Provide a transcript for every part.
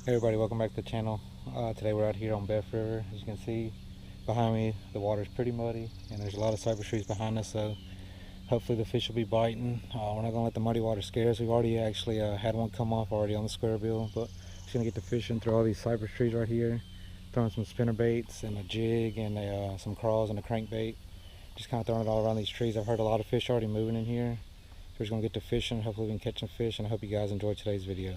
Hey everybody, welcome back to the channel. Today we're out here on Boeuf River. As you can see behind me, the water's pretty muddy and there's a lot of cypress trees behind us, so hopefully the fish will be biting. We're not going to let the muddy water scare us. We've already actually had one come off already on the square bill, but just going to get to fishing through all these cypress trees right here, throwing some spinner baits and a jig and some crawls and a crankbait. Just kind of throwing it all around these trees. I've heard a lot of fish already moving in here, so we're just going to get to fishing. Hopefully we can catch some fish, and I hope you guys enjoy today's video.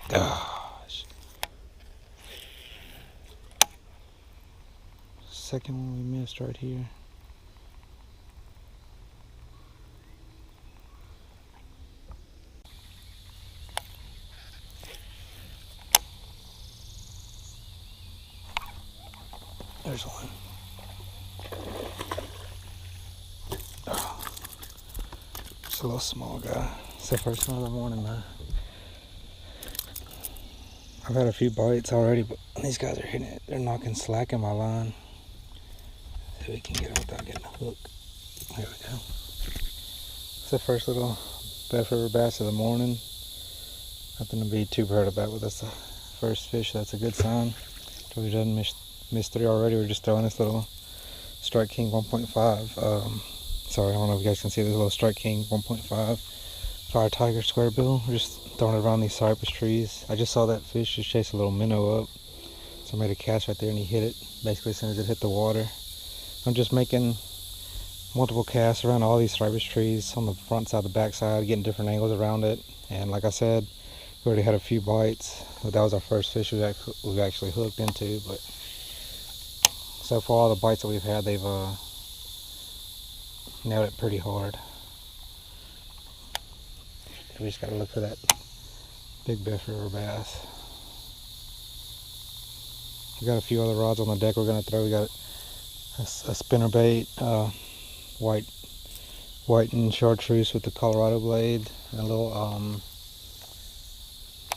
Gosh. Second one we missed right here. There's one. Oh, it's a little small guy. It's the first one of the morning, though. I've had a few bites already, but these guys are hitting it. They're knocking slack in my line. See if we can get it without getting a hook. There we go. It's the first little Boeuf River bass of the morning. Nothing to be too proud about, but that's the first fish. That's a good sign. So we done miss three already. We're just throwing this little Strike King 1.5. Sorry, I don't know if you guys can see this little Strike King 1.5 Fire Tiger square bill. We're just throwing it around these cypress trees. I just saw that fish just chase a little minnow up, so I made a cast right there and he hit it basically as soon as it hit the water. I'm just making multiple casts around all these cypress trees on the front side, the back side, getting different angles around it. And like I said, we already had a few bites, but that was our first fish we've actually hooked into. But so far, all the bites that we've had, they've nailed it pretty hard. We just gotta look for that big Boeuf River bass. We got a few other rods on the deck we're gonna throw. We got a spinner bait, white and chartreuse with the Colorado blade, and a little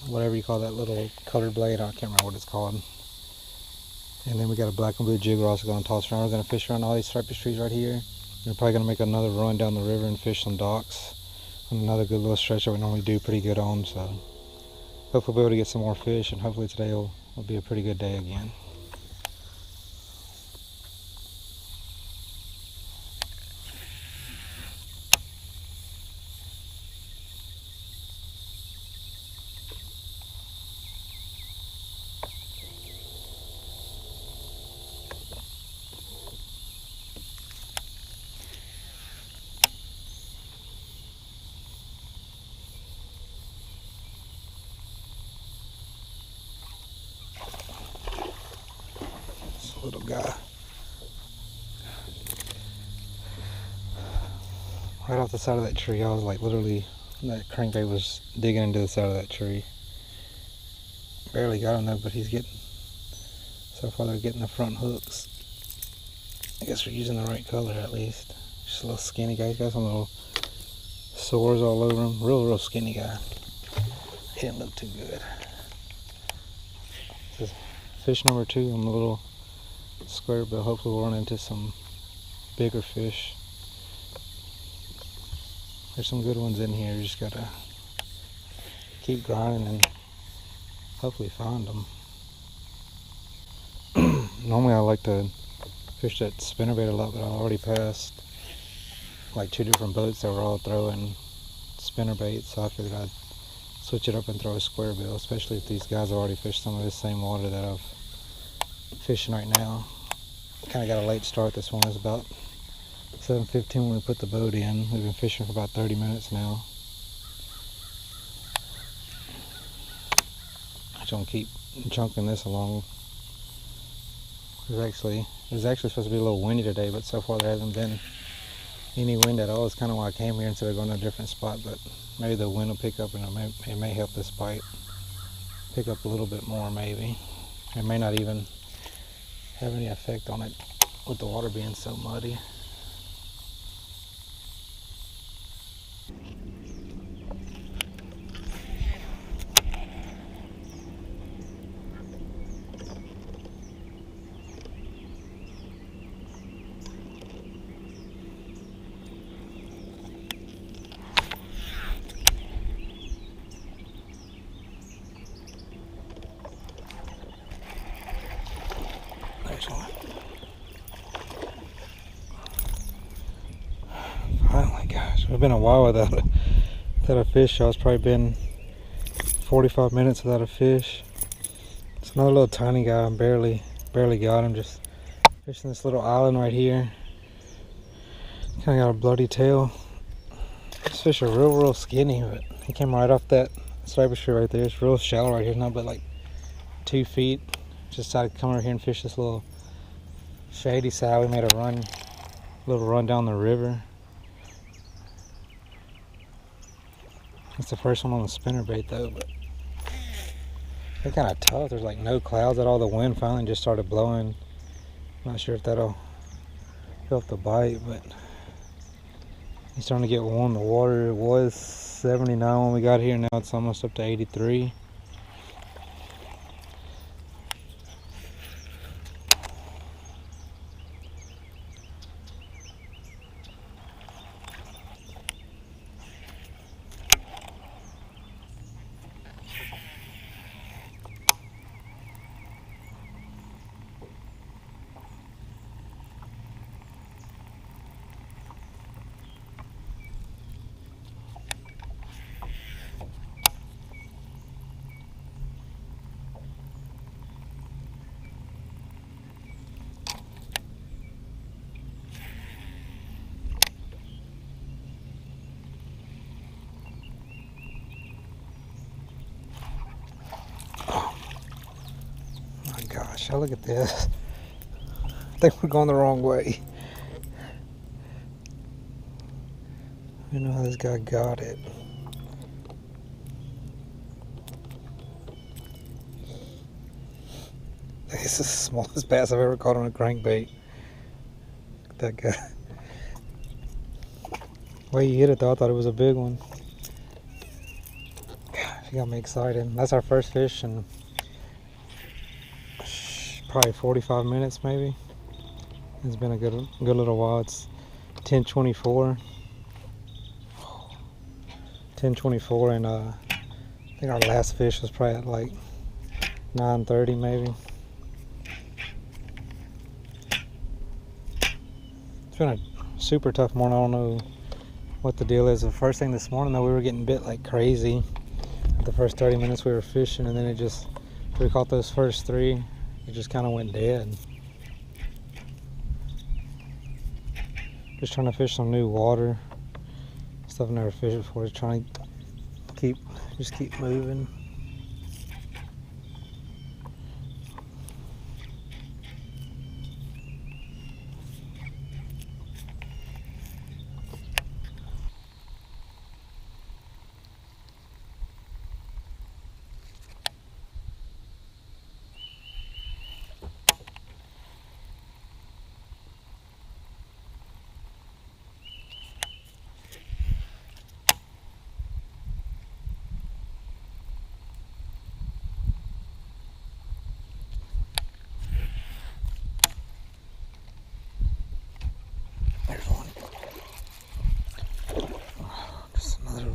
whatever you call that little colored blade. I can't remember what it's called. And then we got a black and blue jig we're also gonna toss around. We're gonna fish around all these cypress trees right here. We're probably gonna make another run down the river and fish some docks. Another good little stretch that we normally do pretty good on, so hopefully we'll be able to get some more fish, and hopefully today will be a pretty good day again. This little guy. Right off the side of that tree, I was like literally, that crankbait was digging into the side of that tree. Barely got him though, but he's getting, so far they're getting the front hooks. I guess we're using the right color at least. Just a little skinny guy. He's got some little sores all over him. Real skinny guy. He didn't look too good. This is fish number 2 on the little square bill. Hopefully we'll run into some bigger fish. There's some good ones in here. You just gotta keep grinding and hopefully find them. Normally I like to fish that spinnerbait a lot, but I already passed like 2 different boats that were all throwing spinnerbait, so I figured I'd switch it up and throw a square bill, especially if these guys have already fished some of this same water that I'm fishing right now. Kind of got a late start. This one is about 7:15 when we put the boat in. We've been fishing for about 30 minutes now. I'm just gonna keep chunking this along. It was actually supposed to be a little windy today, but so far there hasn't been any wind at all. It's kind of why I came here instead of going to a different spot, but maybe the wind will pick up and it may help this bite pick up a little bit more. Maybe it may not even have any effect on it with the water being so muddy. It's been a while without a fish, y'all. It's probably been 45 minutes without a fish. It's another little tiny guy. I barely got him. Just fishing this little island right here. Kind of got a bloody tail. This fish are real skinny, but he came right off that striper street right there. It's real shallow right here, not but like 2 feet. Just decided to come over here and fish this little shady side. We made a little run down the river. It's the first one on the spinnerbait though, but they're kind of tough. There's like no clouds at all. The wind finally just started blowing. Not sure if that'll help the bite, but he's starting to get warm. The water was 79 when we got here. Now it's almost up to 83. Gosh, look at this. I think we're going the wrong way. I don't know how this guy got it. This is the smallest bass I've ever caught on a crankbait. Look at that guy. The way you hit it though, I thought it was a big one. Gosh, you got me excited. That's our first fish in probably 45 minutes maybe. It's been a good little while. It's 10:24. 10:24, and I think our last fish was probably at like 9:30 maybe. It's been a super tough morning. I don't know what the deal is. The first thing this morning though, we were getting bit like crazy. The first 30 minutes we were fishing, and then we caught those first 3. It just kind of went dead. Just trying to fish some new water. Stuff I've never fished before. Just trying to keep moving.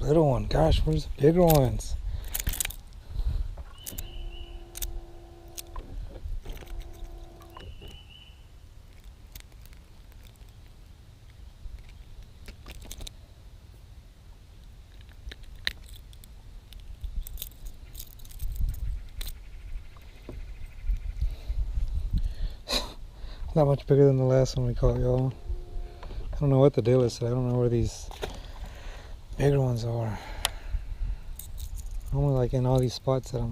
Little one. Gosh, where's the bigger ones? Not much bigger than the last one we caught, y'all. I don't know what the deal is today. I don't know where these bigger ones are. Only like in all these spots that I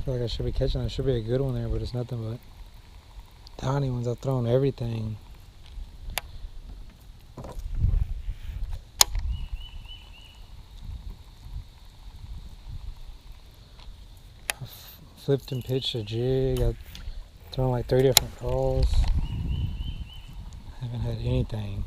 feel like I should be catching. There should be a good one there, but it's nothing but tiny ones. I've thrown everything. I flipped and pitched a jig. I've thrown like 3 different calls. Haven't had anything.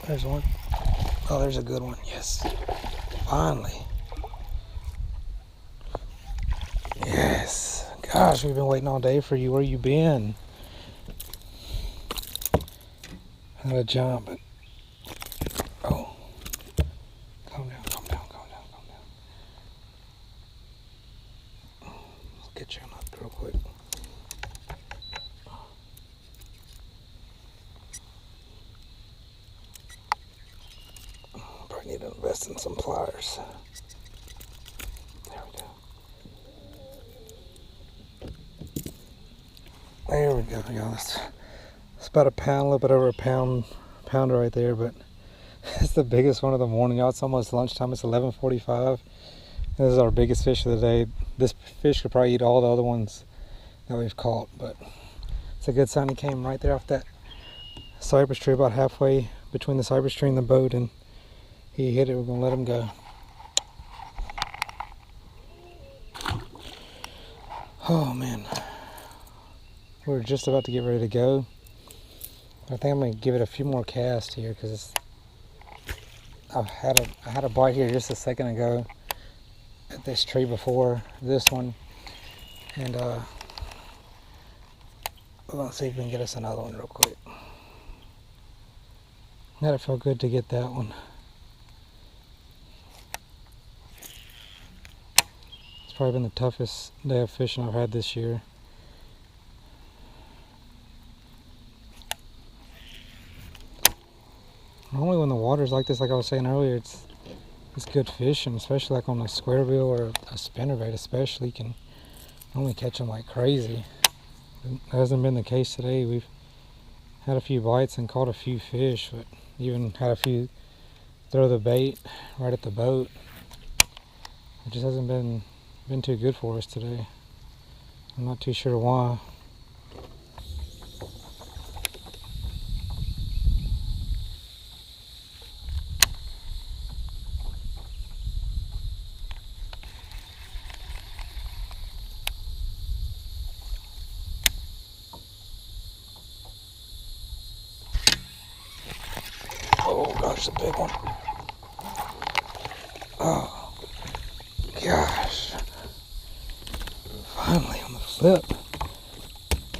There's one. Oh, there's a good one. Yes. Finally. Yes. Gosh, we've been waiting all day for you. Where you been? Had a jump, but oh, calm down, calm down, calm down, calm down. I'll get you up real quick. Probably need to invest in some pliers. There we go. There we go, y'all. It's about a pound, a little bit over a pounder right there, but it's the biggest one of the morning, y'all. It's almost lunchtime. It's 11:45. This is our biggest fish of the day. This fish could probably eat all the other ones that we've caught, but it's a good sign. He came right there off that cypress tree, about halfway between the cypress tree and the boat, and he hit it. We're gonna let him go. Oh man, we're just about to get ready to go. I think I'm gonna give it a few more casts here because I had a bite here just a second ago at this tree before this one, and let's see if we can get us another one real quick. That'd feel good to get that one. It's probably been the toughest day of fishing I've had this year. Normally when the water's like this, like I was saying earlier, it's good fishing, especially like on a square bill or a spinnerbait especially. You can only catch them like crazy. It hasn't been the case today. We've had a few bites and caught a few fish, but even had a few throw the bait right at the boat. It just hasn't been too good for us today. I'm not too sure why. Oh gosh, a big one. Oh gosh. Finally on the flip.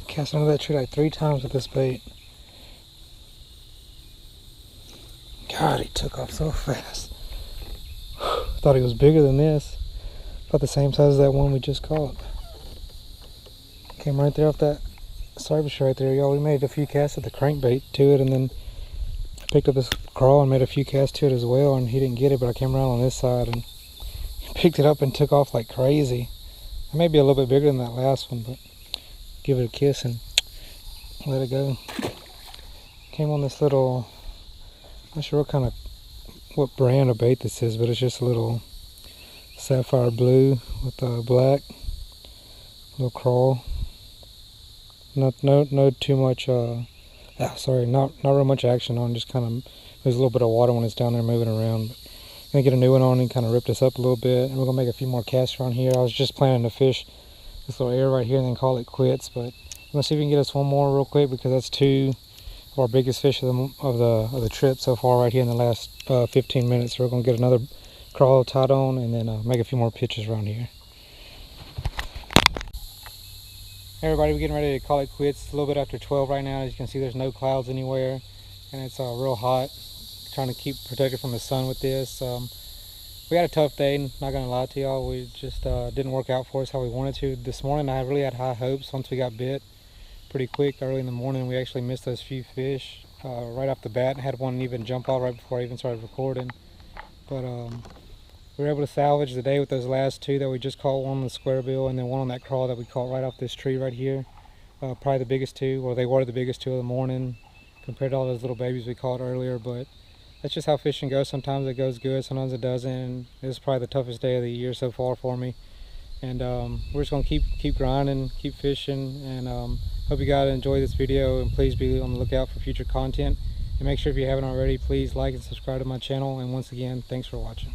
Cast under that tree like 3 times with this bait. God, he took off so fast. Thought he was bigger than this. About the same size as that one we just caught. Came right there off that cypress right there, y'all. We made a few casts of the crankbait to it, and then picked up this crawl and made a few casts to it as well, and he didn't get it, but I came around on this side and picked it up and took off like crazy. It may be a little bit bigger than that last one, but give it a kiss and let it go. Came on this little, not sure what brand of bait this is, but it's just a little sapphire blue with black, little crawl. No too much not real much action on, just kind of, there's a little bit of water when it's down there moving around. But I'm gonna get a new one on and kind of rip this up a little bit, and we're gonna make a few more casts around here. I was just planning to fish this little area right here and then call it quits, but I'm gonna see if we can get us one more real quick, because that's 2 of our biggest fish of the trip so far right here in the last 15 minutes. So we're gonna get another crawl tied on and then make a few more pitches around here. Hey everybody, we're getting ready to call it quits. It's a little bit after 12 right now. As you can see, there's no clouds anywhere, and it's real hot. Trying to keep protected from the sun with this. We had a tough day, not gonna lie to y'all. We just didn't work out for us how we wanted to. This morning I really had high hopes once we got bit pretty quick early in the morning. We actually missed those few fish right off the bat. Had one even jump out right before I even started recording. But we were able to salvage the day with those last 2 that we just caught, one on the square bill and then one on that crawl that we caught right off this tree right here. Probably the biggest 2, or they were the biggest 2 of the morning compared to all those little babies we caught earlier. But that's just how fishing goes. Sometimes it goes good, sometimes it doesn't. And this is probably the toughest day of the year so far for me. And we're just gonna keep grinding, keep fishing, and hope you guys enjoy this video, and please be on the lookout for future content. And make sure, if you haven't already, please like and subscribe to my channel. And once again, thanks for watching.